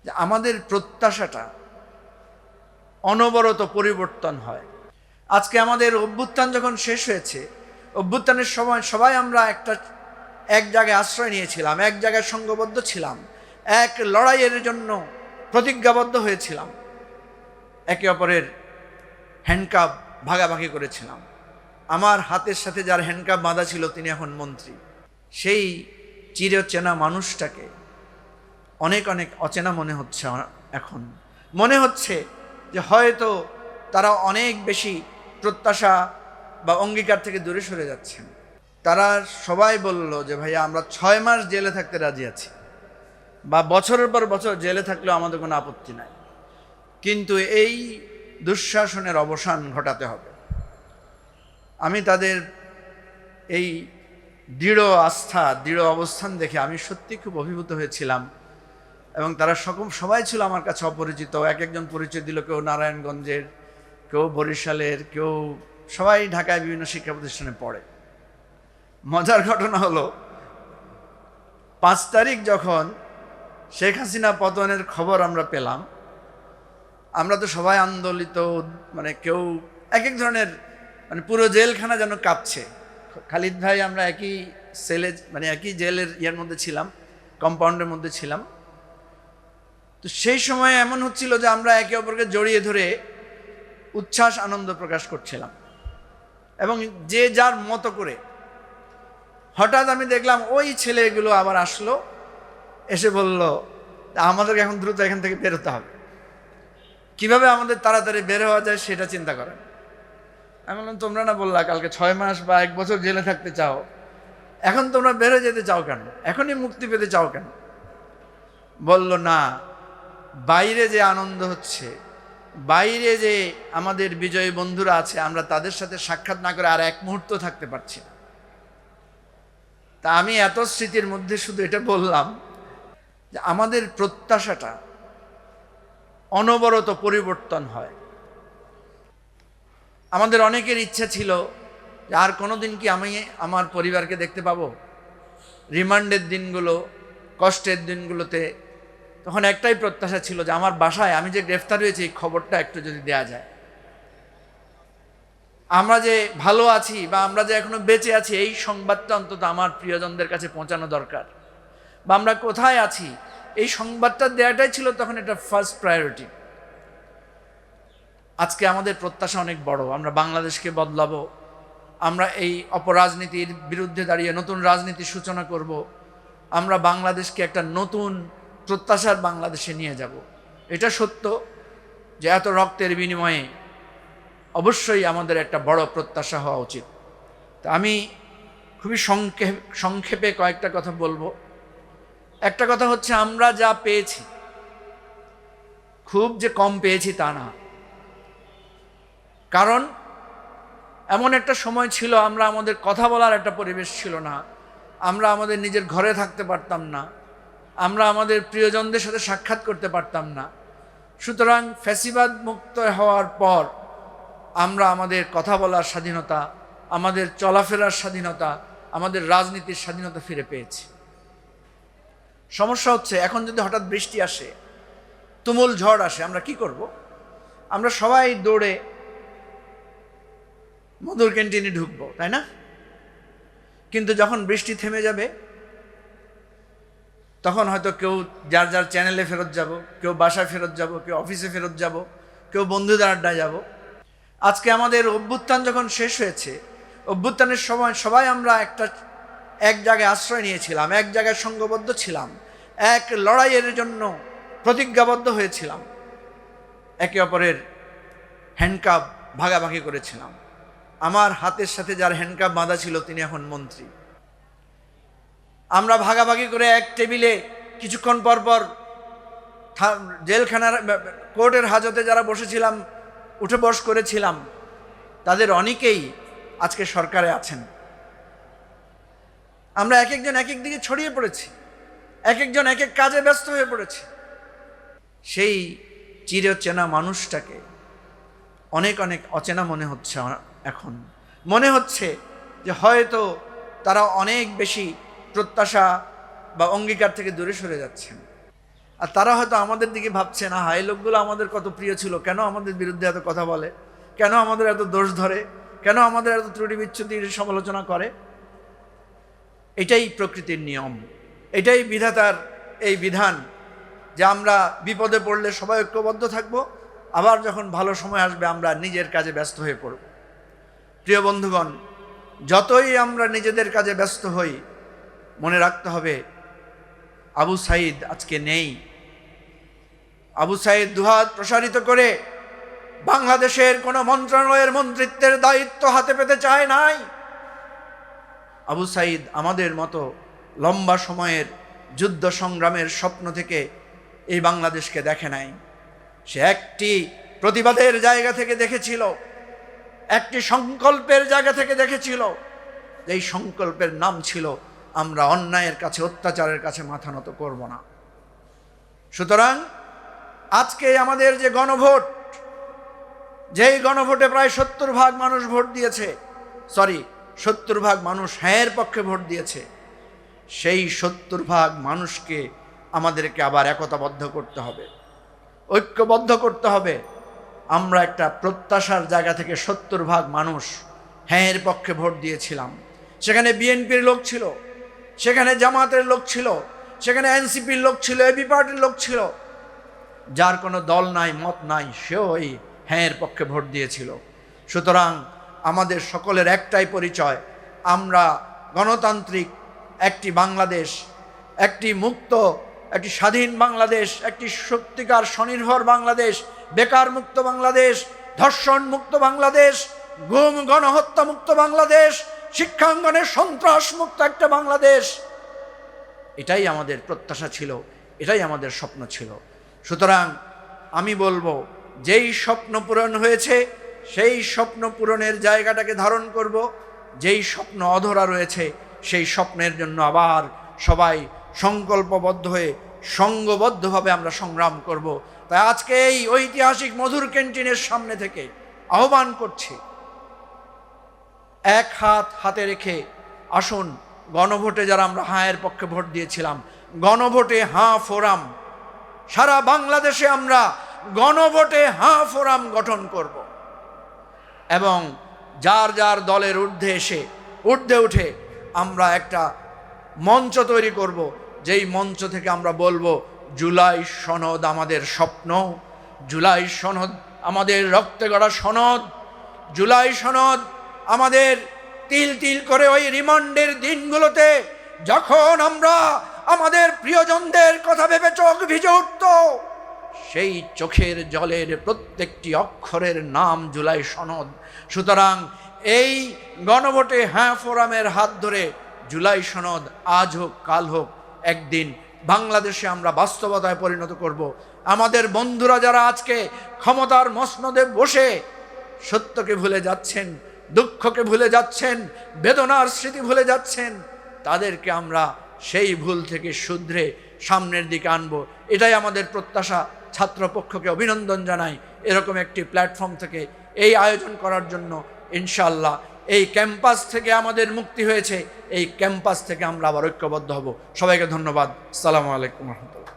যে আমাদের প্রত্যাশাটা অনবরত পরিবর্তন হয়। আজকে আমাদের অভ্যুত্থান যখন শেষ হয়েছে, অভ্যুত্থানের সময় সবাই আমরা এক জায়গায় আশ্রয় নিয়েছিলাম, এক জায়গায় সংঘবদ্ধ ছিলাম, এক লড়াইয়ের জন্য প্রতিজ্ঞাবদ্ধ হয়েছিলাম, একে অপরের হ্যান্ডকাপ ভাগাভাগি করেছিলাম। আমার হাতের সাথে যার হ্যান্ডকাপ বাঁধা ছিল তিনি এখন মন্ত্রী। সেই চিরচেনা মানুষটাকে অনেক অচেনা মনে হচ্ছে। এখন মনে হচ্ছে যে হয়তো তারা অনেক বেশি প্রত্যাশা বা অঙ্গীকার থেকে দূরে সরে যাচ্ছেন। তারা সবাই বলল যে ভাইয়া আমরা 6 মাস জেলে থাকতে রাজি আছি, বা বছরের পর বছর জেলে থাকলেও আমাদের কোনো আপত্তি নাই, কিন্তু এই দুঃশাসনের অবসান ঘটাতে হবে। আমি তাদের এই দৃঢ় আস্থা, দৃঢ় অবস্থান দেখে আমি সত্যি খুব অভিভূত হয়েছিলাম। এবং তারা সবাই ছিল আমার কাছে অপরিচিত। এক একজন পরিচয় দিল, কেউ নারায়ণগঞ্জের, কেউ বরিশালের, কেউ, সবাই ঢাকায় বিভিন্ন শিক্ষা প্রতিষ্ঠানে পড়ে। মজার ঘটনা হলো 5 তারিখ যখন শেখ হাসিনা পতনের খবর আমরা পেলাম, আমরা তো সবাই আন্দোলিত, মানে কেউ এক এক ধরনের, মানে পুরো জেলখানা যেন কাঁপছে। খালিদ ভাই আমরা একই সেলে, মানে একই জেলের ইয়ার মধ্যে ছিলাম, কম্পাউন্ডের মধ্যে ছিলাম। তো সেই সময় এমন হচ্ছিল যে আমরা একে অপরকে জড়িয়ে ধরে উচ্ছ্বাস আনন্দ প্রকাশ করছিলাম, এবং যে যার মতো করে। হঠাৎ আমি দেখলাম ওই ছেলেগুলো আবার আসলো, এসে বলল আমাদেরকে এখন দ্রুত এখান থেকে বেরোতে হবে, কিভাবে আমাদের তাড়াতাড়ি বের হওয়া যায় সেটা চিন্তা করেন। আমি বললাম তোমরা না বললা কালকে 6 মাস বা 1 বছর জেলে থাকতে চাও, এখন তোমরা বেরো যেতে চাও কেন, এখনই মুক্তি পেতে চাও কেন? বলল না, বাইরে যে আনন্দ হচ্ছে, বাইরে যে আমাদের বিজয়ী বন্ধুরা আছে, আমরা তাদের সাথে সাক্ষাৎ না করে আর এক মুহূর্ত থাকতে পারছি না। তা আমি এত স্মৃতির মধ্যে শুধু এটা বললাম যে আমাদের প্রত্যাশাটা অনবরত পরিবর্তন হয়। আমাদের অনেকের ইচ্ছা ছিল যে আর কোনোদিন কি আমি আমার পরিবারকে দেখতে পাবো। রিমান্ডের দিনগুলো, কষ্টের দিনগুলোতে তখন একটাই প্রত্যাশা ছিল যে আমার বাসায় আমি যে গ্রেফতার হয়েছি এই খবরটা একটু যদি দেয়া যায়, আমরা যে ভালো আছি বা আমরা যে এখনো বেঁচে আছি এই সংবাদটা অন্তত আমার প্রিয়জনদের কাছে পৌঁছানো দরকার, বা আমরা কোথায় আছি এই সংবাদটা দেওয়াটাই ছিল তখন এটা ফার্স্ট প্রায়োরিটি। আজকে আমাদের প্রত্যাশা অনেক বড়, আমরা বাংলাদেশকে বদলাবো, আমরা এই অপরাজনীতির বিরুদ্ধে দাঁড়িয়ে নতুন রাজনীতির সূচনা করব, আমরা বাংলাদেশকে একটা নতুন প্রত্যাশার বাংলাদেশে নিয়ে যাব। এটা সত্য যে এত রক্তের বিনিময়ে অবশ্যই আমাদের একটা বড় প্রত্যাশা হওয়া উচিত। তা আমি খুবই সংক্ষেপে কয়েকটা কথা বলবো। একটা কথা হচ্ছে, আমরা যা পেয়েছি খুব যে কম পেয়েছি তা না, কারণ এমন একটা সময় ছিল আমরা আমাদের কথা বলার একটা পরিবেশ ছিল না, আমরা আমাদের নিজের ঘরে থাকতে পারতাম না, আমরা আমাদের প্রিয়জনদের সাথে সাক্ষাৎ করতে পারতাম না। সুতরাং ফ্যাসিবাদ মুক্ত হওয়ার পর আমরা আমাদের কথা বলার স্বাধীনতা, আমাদের চলাফেরার স্বাধীনতা, আমাদের রাজনীতির স্বাধীনতা ফিরে পেয়েছি। সমস্যা হচ্ছে এখন যদি হঠাৎ বৃষ্টি আসে, তুমুল ঝড় আসে, আমরা কি করব? আমরা সবাই দৌড়ে মধুর ক্যান্টিনে ঢুকবো, তাই না? কিন্তু যখন বৃষ্টি থেমে যাবে তখন হয়তো কেউ যার যার চ্যানেলে ফেরত যাব, কেউ বাসায় ফেরত যাব, কেউ অফিসে ফেরত যাব, কেউ বন্ধুদের আড্ডায় যাব। আজকে আমাদের অভ্যুত্থান যখন শেষ হয়েছে, অভ্যুত্থানের সময় সবাই আমরা এক জায়গায় আশ্রয় নিয়েছিলাম, এক জায়গায় সংঘবদ্ধ ছিলাম, এক লড়াইয়ের জন্য প্রতিজ্ঞাবদ্ধ হয়েছিলাম, একে অপরের হ্যান্ডকাপ ভাগাভাগি করেছিলাম। আমার হাতের সাথে যার হ্যান্ডকাপ বাঁধা ছিল তিনি এখন মন্ত্রী। আমরা ভাগাভাগি করে এক টেবিলে কিছুক্ষণ পর পর জেলখানার কোর্টের হাজতে যারা বসেছিলাম, উঠে বস করেছিলাম, তাদের অনেকেই আজকে সরকারে আছেন। আমরা এক একজন এক এক দিকে ছড়িয়ে পড়েছি, এক একজন এক এক কাজে ব্যস্ত হয়ে পড়েছি। সেই চিরচেনা মানুষটাকে অনেক অচেনা মনে হচ্ছে। এখন মনে হচ্ছে যে হয়তো তারা অনেক বেশি প্রত্যাশা বা অঙ্গীকার থেকে দূরে সরে যাচ্ছেন। আর তারা হয়তো আমাদের দিকে ভাবছে, না এই লোকগুলো আমাদের কত প্রিয় ছিল, কেন আমাদের বিরুদ্ধে এত কথা বলে, কেন আমাদের এত দোষ ধরে, কেন আমাদের এত ত্রুটি বিচ্ছুতির সমালোচনা করে। এটাই প্রকৃতির নিয়ম, এটাই বিধাতার এই বিধান যে আমরা বিপদে পড়লে সবাই ঐক্যবদ্ধ থাকব, আবার যখন ভালো সময় আসবে আমরা নিজের কাজে ব্যস্ত হয়ে পড়ব। প্রিয় বন্ধুগণ, যতই আমরা নিজেদের কাজে ব্যস্ত হই, মনে রাখতে হবে আবু সাঈদ আজকে নেই। আবু সাঈদ দুহাত প্রসারিত করে বাংলাদেশের কোনো মন্ত্রণালয়ের মন্ত্রিত্বের দায়িত্ব হাতে পেতে চায় নাই। আবু সাঈদ আমাদের মতো লম্বা সময়ের যুদ্ধ সংগ্রামের স্বপ্ন থেকে এই বাংলাদেশকে দেখে নাই। সে একটি প্রতিবাদের জায়গা থেকে দেখেছিল, একটি সংকল্পের জায়গা থেকে দেখেছিল, এই সংকল্পের নাম ছিল আমরা অন্যায়ের কাছে, অত্যাচারের কাছে মাথা নত করব না। সুতরাং আজকে আমাদের যে গণভোট, যেই গণভোটে প্রায় 70% মানুষ ভোট দিয়েছে, 70% মানুষ হ্যাঁর পক্ষে ভোট দিয়েছে, সেই 70% মানুষকে আমাদেরকে আবার একতাবদ্ধ করতে হবে, ঐক্যবদ্ধ করতে হবে। আমরা একটা প্রত্যাশার জায়গা থেকে 70% মানুষ হ্যাঁর পক্ষে ভোট দিয়েছিলাম। সেখানে বিএনপির লোক ছিল, সেখানে জামাতের লোক ছিল, সেখানে এনসিপির লোক ছিল, এবি পার্টির লোক ছিল, যার কোনো দল নাই, মত নাই, সেও এই হ্যাঁর পক্ষে ভোট দিয়েছিল। সুতরাং আমাদের সকলের একটাই পরিচয়, আমরা গণতান্ত্রিক একটি বাংলাদেশ, একটি মুক্ত, একটি স্বাধীন বাংলাদেশ, একটি সত্যিকার স্বনির্ভর বাংলাদেশ, বেকার মুক্ত বাংলাদেশ, ধর্ষণ মুক্ত বাংলাদেশ, গুম গণহত্যা মুক্ত বাংলাদেশ, শিক্ষাঙ্গনে সন্ত্রাস মুক্ত একটা বাংলাদেশ। এটাই আমাদের প্রত্যাশা ছিল, এটাই আমাদের স্বপ্ন ছিল। সুতরাং আমি বলবো, যেই স্বপ্ন পূরণ হয়েছে সেই স্বপ্ন পূরণের জায়গাটাকে ধারণ করব, যেই স্বপ্ন অধরা রয়েছে সেই স্বপ্নের জন্য আবার সবাই সংকল্পবদ্ধ হয়ে সংঘবদ্ধভাবে আমরা সংগ্রাম করব। তাই আজকে এই ঐতিহাসিক মধুর ক্যান্টিনের সামনে থেকে আহ্বান করছি, এক হাত হাতে রেখে আসুন, গণভোটে যারা আমরা হাঁয়ের পক্ষে ভোট দিয়েছিলাম, গণভোটে হাঁ ফোরাম, সারা বাংলাদেশে আমরা গণভোটে হাঁ ফোরাম গঠন করব এবং যার যার দলের ঊর্ধ্বে উঠে আমরা একটা মঞ্চ তৈরি করব, যেই মঞ্চ থেকে আমরা বলবো, জুলাই সনদ আমাদের স্বপ্ন, জুলাই সনদ আমাদের রক্তে গড়া সনদ, জুলাই সনদ আমাদের তিল তিল করে ওই রিমান্ডের দিনগুলোতে যখন আমরা আমাদের প্রিয়জনদের কথা ভেবে চোখ ভিজে উঠত, সেই চোখের জলের প্রত্যেকটি অক্ষরের নাম জুলাই সনদ। সুতরাং এই গণভোটে হ্যাঁ ফোরামের হাত ধরে জুলাই সনদ আজ হোক কাল হোক একদিন বাংলাদেশে আমরা বাস্তবতায় পরিণত করব। আমাদের বন্ধুরা যারা আজকে ক্ষমতার মসনদে বসে সত্যকে ভুলে যাচ্ছেন, দুঃখকে ভুলে যাচ্ছেন, বেদনার স্মৃতি ভুলে যাচ্ছেন, তাদেরকে আমরা সেই ভুল থেকে শুধরে সামনের দিকে আনবো, এটাই আমাদের প্রত্যাশা। ছাত্রপক্ষকে অভিনন্দন জানাই এরকম একটি প্ল্যাটফর্ম থেকে এই আয়োজন করার জন্য। ইনশাআল্লাহ এই ক্যাম্পাস থেকে আমাদের মুক্তি হয়েছে, এই ক্যাম্পাস থেকে আমরা আবার ঐক্যবদ্ধ হব। সবাইকে ধন্যবাদ। আসসালামু আলাইকুম রহমতুল্লাহ।